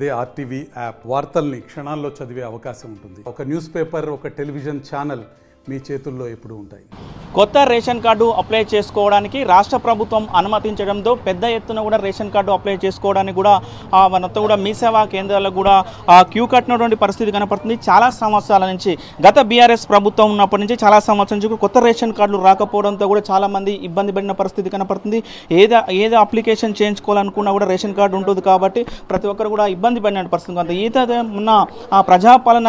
అదే RTV app వార్తల్ని క్షణాల్లో చదివే అవకాశం ఉంటుంది. ఒక న్యూస్ పేపర్, ఒక టెలివిజన్ ఛానల్ మీ చేతుల్లో ఎప్పుడూ ఉంటాయి. కొత్త రేషన్ కార్డు అప్లై చేసుకోవడానికి రాష్ట్ర ప్రభుత్వం అనుమతించడంతో పెద్ద ఎత్తున కూడా రేషన్ కార్డు అప్లై చేసుకోవడానికి కూడా మనంతా కూడా మీ సేవా కేంద్రాలకు కూడా క్యూ కట్టినటువంటి పరిస్థితి కనపడుతుంది. చాలా సంవత్సరాల నుంచి గత బీఆర్ఎస్ ప్రభుత్వం ఉన్నప్పటి నుంచి చాలా సంవత్సరాల నుంచి కొత్త రేషన్ కార్డులు రాకపోవడంతో కూడా చాలామంది ఇబ్బంది పడిన పరిస్థితి కనపడుతుంది. ఏదో అప్లికేషన్ చేయించుకోవాలనుకున్నా కూడా రేషన్ కార్డు ఉంటుంది కాబట్టి ప్రతి ఒక్కరు కూడా ఇబ్బంది పడిన పరిస్థితి ఉంది. ఉన్న ప్రజాపాలన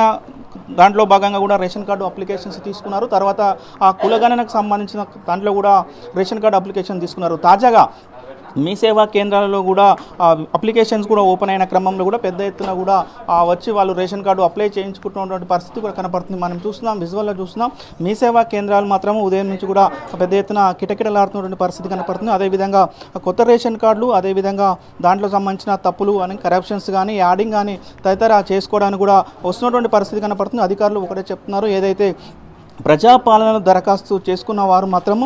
దాంట్లో భాగంగా కూడా రేషన్ కార్డు అప్లికేషన్స్ తీసుకున్నారు. తర్వాత ఆ కులగణనకు సంబంధించిన దాంట్లో కూడా రేషన్ కార్డు అప్లికేషన్ తీసుకున్నారు. తాజాగా మీ సేవా కేంద్రాలలో కూడా అప్లికేషన్స్ కూడా ఓపెన్ అయిన క్రమంలో కూడా పెద్ద ఎత్తున కూడా వచ్చి వాళ్ళు రేషన్ కార్డు అప్లై చేయించుకుంటున్నటువంటి పరిస్థితి కూడా కనపడుతుంది. మనం చూస్తున్నాం, విజువల్లో చూస్తున్నాం. మీ సేవా కేంద్రాలు మాత్రం ఉదయం నుంచి కూడా పెద్ద ఎత్తున కిటకిటలాడుతున్నటువంటి పరిస్థితి కనపడుతుంది. అదేవిధంగా కొత్త రేషన్ కార్డులు, అదేవిధంగా దాంట్లో సంబంధించిన తప్పులు అని కరప్షన్స్ కానీ, యాడింగ్ కానీ తదితర చేసుకోవడానికి కూడా వస్తున్నటువంటి పరిస్థితి కనపడుతుంది. అధికారులు ఒకటే చెప్తున్నారు, ఏదైతే ప్రజాపాలనను దరఖాస్తు చేసుకున్న వారు మాత్రము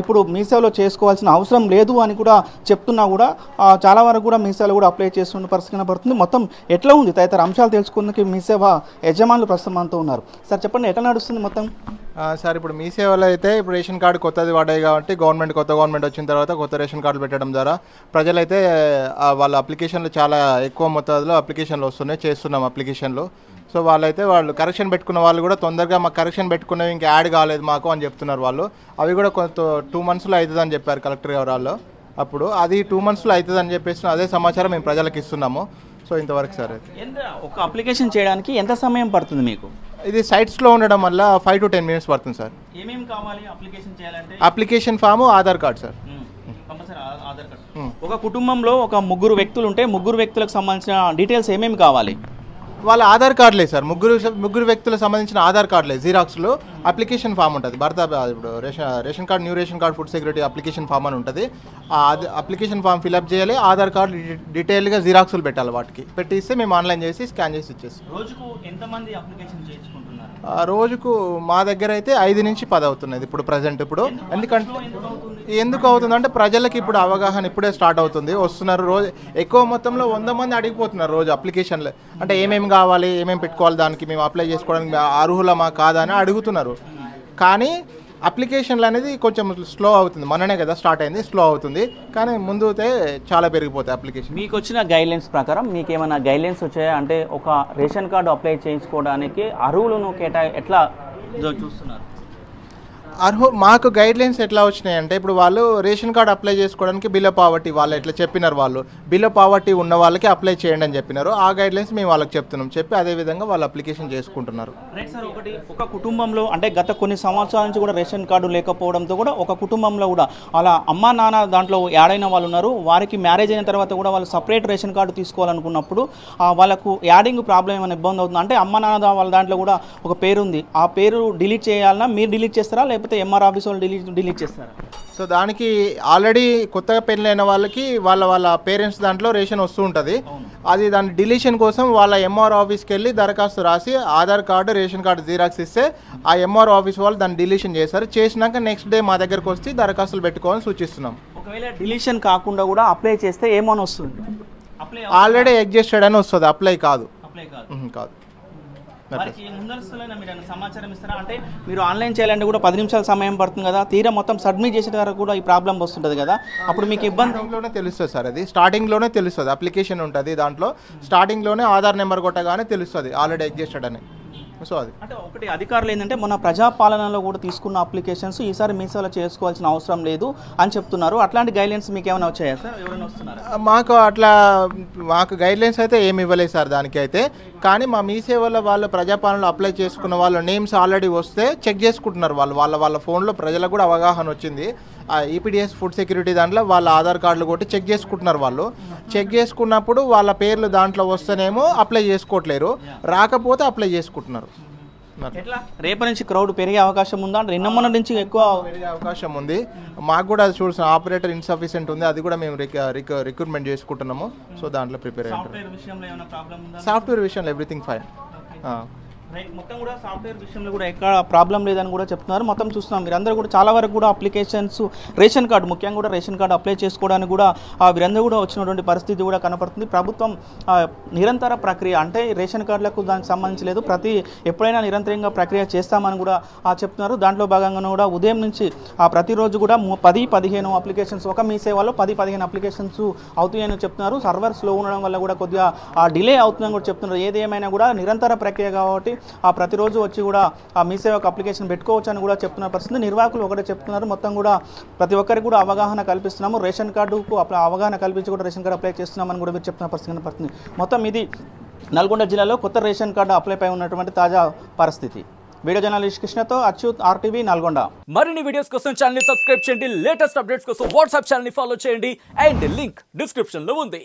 ఇప్పుడు మీ సేవలో చేసుకోవాల్సిన అవసరం లేదు అని కూడా చెప్తున్నా కూడా చాలా వరకు కూడా మీ సేవలో కూడా అప్లై చేస్తున్న పరిస్థితి కనపడుతుంది. మొత్తం ఎట్లా ఉంది తదితర అంశాలు తెలుసుకుందుకు మీ సేవ యజమానులు ప్రస్తుతం అంటూ ఉన్నారు. సార్ చెప్పండి, ఎట్లా నడుస్తుంది మొత్తం? సార్, ఇప్పుడు మీ సేవలో అయితే ఇప్పుడు రేషన్ కార్డు కొత్తది పడ్డాయి కాబట్టి కొత్త గవర్నమెంట్ వచ్చిన తర్వాత కొత్త రేషన్ కార్డులు పెట్టడం ద్వారా ప్రజలైతే వాళ్ళ అప్లికేషన్లు చాలా ఎక్కువ మొత్తంలో అప్లికేషన్లు వస్తున్నాయి, చేస్తున్నాం అప్లికేషన్లు. సో వాళ్ళు కరెక్షన్ పెట్టుకున్న వాళ్ళు కూడా తొందరగా మాకు కరెక్షన్ పెట్టుకున్నవి ఇంకా యాడ్ కాలేదు మాకు అని చెప్తున్నారు వాళ్ళు. అవి కూడా కొంత 2 monthsలో అవుతుందని చెప్పారు కలెక్టర్ గారు వాళ్ళు. అప్పుడు అది 2 monthsలో అవుతుందని చెప్పేసి అదే సమాచారం మేము ప్రజలకు ఇస్తున్నాము. సో ఇంతవరకు సార్ ఒక అప్లికేషన్ చేయడానికి ఎంత సమయం పడుతుంది మీకు? ఇది సైట్స్లో ఉండడం వల్ల 5 to 10 minutes పడుతుంది సార్. ఏమేమి కావాలి అప్లికేషన్ చేయాలంటే? Application form, Aadhaar card sir. Aadhaar card. ఒక కుటుంబంలో ఒక 3 వ్యక్తులు ఉంటే 3 వ్యక్తులకు సంబంధించిన డీటెయిల్స్ ఏమేమి కావాలి? వాళ్ళ ఆధార్ కార్డులే సార్, ముగ్గురు వ్యక్తులకు సంబంధించిన ఆధార్ కార్డులే, జిరాక్స్లో అప్లికేషన్ ఫామ్ ఉంటుంది. ఇప్పుడు ration card, new ration card, food security application form అని ఉంటుంది. అప్లికేషన్ ఫామ్ ఫిల్అప్ చేయాలి, ఆధార్ కార్డు డీటెయిల్గా జిరాక్స్లు పెట్టాలి. వాటికి పెట్టి ఇస్తే మేము ఆన్లైన్ చేసి స్కాన్ చేసి ఇచ్చేస్తాం. రోజుకు ఎంతమంది అప్లికేషన్ చేయించుకుంటున్నారు? రోజుకు మా దగ్గర అయితే 5 నుంచి 10 అవుతున్నది ఇప్పుడు ప్రజెంట్. ఇప్పుడు ఎందుకు అవుతుందంటే ప్రజలకి ఇప్పుడు అవగాహన ఇప్పుడే స్టార్ట్ అవుతుంది. వస్తున్నారు, రోజు ఎక్కువ మొత్తంలో 100 మంది అడిగిపోతున్నారు రోజు అప్లికేషన్లు. అంటే ఏమేమి కావాలి, ఏమేమి పెట్టుకోవాలి, దానికి మేము అప్లై చేసుకోవడానికి అర్హులమా కాదా అని అడుగుతున్నారు. కానీ అప్లికేషన్లు అనేది కొంచెం స్లో అవుతుంది. మననే కదా స్టార్ట్ అయింది, స్లో అవుతుంది. కానీ ముందు అయితే చాలా పెరిగిపోతాయి అప్లికేషన్. మీకు వచ్చిన గైడ్లైన్స్ ప్రకారం మీకు ఏమైనా గైడ్లైన్స్ వచ్చాయా? అంటే ఒక రేషన్ కార్డు అప్లై చేయించుకోవడానికి అర్హులను ఎట్లా చూస్తున్నారు? మాకు గైడ్లైన్స్ ఎట్లా వచ్చినాయి అంటే, ఇప్పుడు వాళ్ళు రేషన్ కార్డు అప్లై చేసుకోవడానికి బిలో పావర్టీ వాళ్ళు ఎట్లా చెప్పినారు, వాళ్ళు బిలో పావర్టీ ఉన్న వాళ్ళకి అప్లై చేయండి అని చెప్పినారు. ఆ గైడ్లైన్స్ మేము వాళ్ళకి చెప్తున్నాం, చెప్పి అదేవిధంగా వాళ్ళు అప్లికేషన్ చేసుకుంటున్నారు. రైట్ సార్, ఒక కుటుంబంలో అంటే గత కొన్ని సంవత్సరాల నుంచి కూడా రేషన్ కార్డు లేకపోవడంతో కూడా ఒక కుటుంబంలో కూడా అలా అమ్మా నాన్న దాంట్లో యాడ్ అయిన వాళ్ళు ఉన్నారు. వారికి మ్యారేజ్ అయిన తర్వాత కూడా వాళ్ళు సపరేట్ రేషన్ కార్డు తీసుకోవాలనుకున్నప్పుడు వాళ్ళకు యాడింగ్ ప్రాబ్లం ఏమైనా ఇబ్బంది అవుతుంది అంటే, అమ్మా నాన్న వాళ్ళ దాంట్లో కూడా ఒక పేరు ఉంది, ఆ పేరు డిలీట్ చేయాలన్నా మీరు డిలీట్ చేస్తారా, లేకపోతే ఎంఆర్ ఆఫీస్ వాళ్ళు డిలీట్ చేస్తారా? సో దానికి ఆల్రెడీ కొత్తగా పెళ్ళైన వాళ్ళకి వాళ్ళ పేరెంట్స్ దాంట్లో రేషన్ వస్తూ ఉంటుంది. అది దాని డిలీషన్ కోసం వాళ్ళ ఎంఆర్ ఆఫీస్కి వెళ్ళి దరఖాస్తు రాసి Aadhaar card, ration card xerox ఇస్తే ఆ ఎంఆర్ ఆఫీస్ వాళ్ళు దాన్ని డిలీషన్ చేస్తారు. చేసినాక నెక్స్ట్ డే మా దగ్గరకు వచ్చి దరఖాస్తులు పెట్టుకోవాలని సూచిస్తున్నాం. ఒకవేళ డిలీషన్ కాకుండా కూడా అప్లై చేస్తే ఏమని వస్తుంది? ఆల్రెడీ ఎగ్జిస్టెడ్ అని వస్తుంది, అప్లై కాదు. కాదు. సమాచారం ఇస్తారా? అంటే మీరు ఆన్లైన్ చేయాలంటే కూడా 10 నిమిషాల సమయం పడుతుంది కదా, తీరా మొత్తం సబ్మిట్ చేసే వరకు కూడా ఈ ప్రాబ్లం వస్తుంటుంది కదా, అప్పుడు మీకు ఇబ్బందిలోనే తెలుస్తుంది సార్. అది స్టార్టింగ్లోనే తెలుస్తుంది, అప్లికేషన్ ఉంటుంది దాంట్లో స్టార్టింగ్లోనే ఆధార్ నెంబర్ కొట్టగానే తెలుస్తుంది ఆల్రెడీ ఎగ్జిస్టెడ్ అని. సో అది అంటే ఒకటి అధికారులు ఏంటంటే మన ప్రజాపాలనలో కూడా తీసుకున్న అప్లికేషన్స్ ఈసారి మీ సేవలో చేసుకోవాల్సిన అవసరం లేదు అని చెప్తున్నారు. అట్లాంటి గైడ్లైన్స్ మీకు ఏమైనా వచ్చాయా సార్? ఎవరైనా వస్తున్నారు? మాకు గైడ్లైన్స్ అయితే ఏమి ఇవ్వలేదు సార్ దానికి అయితే. కానీ మా మీ సేవలో వాళ్ళు ప్రజాపాలనలో అప్లై చేసుకున్న వాళ్ళ నేమ్స్ ఆల్రెడీ వస్తే చెక్ చేసుకుంటున్నారు వాళ్ళ ఫోన్లో. ప్రజలకు కూడా అవగాహన వచ్చింది. ఈపీడిఎస్ ఫుడ్ సెక్యూరిటీ దాంట్లో వాళ్ళ ఆధార్ కార్డులు కొట్టి చెక్ చేసుకుంటున్నారు వాళ్ళు. చెక్ చేసుకున్నప్పుడు వాళ్ళ పేర్లు దాంట్లో వస్తేనేమో అప్లై చేసుకోవట్లేరు, రాకపోతే అప్లై చేసుకుంటున్నారు. రేపటి నుంచి క్రౌడ్ పెరిగే అవకాశం ఉందా? అంటే నిన్న మొన్న నుంచి ఎక్కువ పెరిగే అవకాశం ఉంది. మాకు కూడా అది చూసిన ఆపరేటర్ ఇన్సఫిషియెంట్ ఉంది, అది కూడా మేము రిక్రూట్మెంట్ చేసుకుంటున్నాము. సో దాంట్లో ప్రిపేర్ అయ్యారు. సాఫ్ట్వేర్ విషయంలో ఎవ్రీథింగ్ ఫైన్. మొత్తం కూడా సాఫ్ట్వేర్ విషయంలో కూడా ఎక్కడ ప్రాబ్లం లేదని కూడా చెప్తున్నారు. మొత్తం చూస్తున్నాం మీరందరూ కూడా చాలా వరకు కూడా అప్లికేషన్స్ రేషన్ కార్డు ముఖ్యంగా కూడా రేషన్ కార్డు అప్లై చేసుకోవడానికి కూడా వీరందరూ కూడా వచ్చినటువంటి పరిస్థితి కూడా కనపడుతుంది. ప్రభుత్వం నిరంతర ప్రక్రియ అంటే రేషన్ కార్డులకు దానికి సంబంధించి లేదు, ఎప్పుడైనా నిరంతరంగా ప్రక్రియ చేస్తామని కూడా చెప్తున్నారు. దాంట్లో భాగంగా కూడా ఉదయం నుంచి ప్రతిరోజు కూడా 10-15 అప్లికేషన్స్ ఒక మీ సేవలో 10-15 అప్లికేషన్స్ అవుతాయని చెప్తున్నారు. సర్వర్ స్లో ఉండడం వల్ల కూడా కొద్దిగా డిలే అవుతుందని కూడా చెప్తున్నారు. ఏది ఏమైనా కూడా నిరంతర ప్రక్రియ కాబట్టి ప్రతిరోజు వచ్చి కూడా మీ సేవకు అప్లికేషన్ పెట్టుకోవచ్చు అని కూడా చెప్తున్న పరిస్థితి. నిర్వాహకులు ఒకటే చెప్తున్నారు, మొత్తం కూడా ప్రతి ఒక్కరికి కూడా అవగాహన కల్పిస్తున్నాము, రేషన్ కార్డుకు అవగాహన కల్పించి కూడా రేషన్ కార్డు అప్లై చేస్తున్నామని కూడా మీరు చెప్తున్న పరిస్థితి కనపడుతుంది. మొత్తం ఇది నల్గొండ జిల్లాలో కొత్త రేషన్ కార్డు అప్లైపై ఉన్నటువంటి తాజా పరిస్థితి. వీడియో జర్నలిస్ట్ కృష్ణతో అచ్యుత్, RTV నల్గొండ. మరిన్ని వీడియోస్ కోసం ఛానల్ ని సబ్స్క్రైబ్ చేయండి, లేటెస్ట్ అప్డేట్స్ కోసం వాట్సాప్ ఛానల్ ని ఫాలో చేయండి అండ్ లింక్ డిస్క్రిప్షన్ లో ఉంది.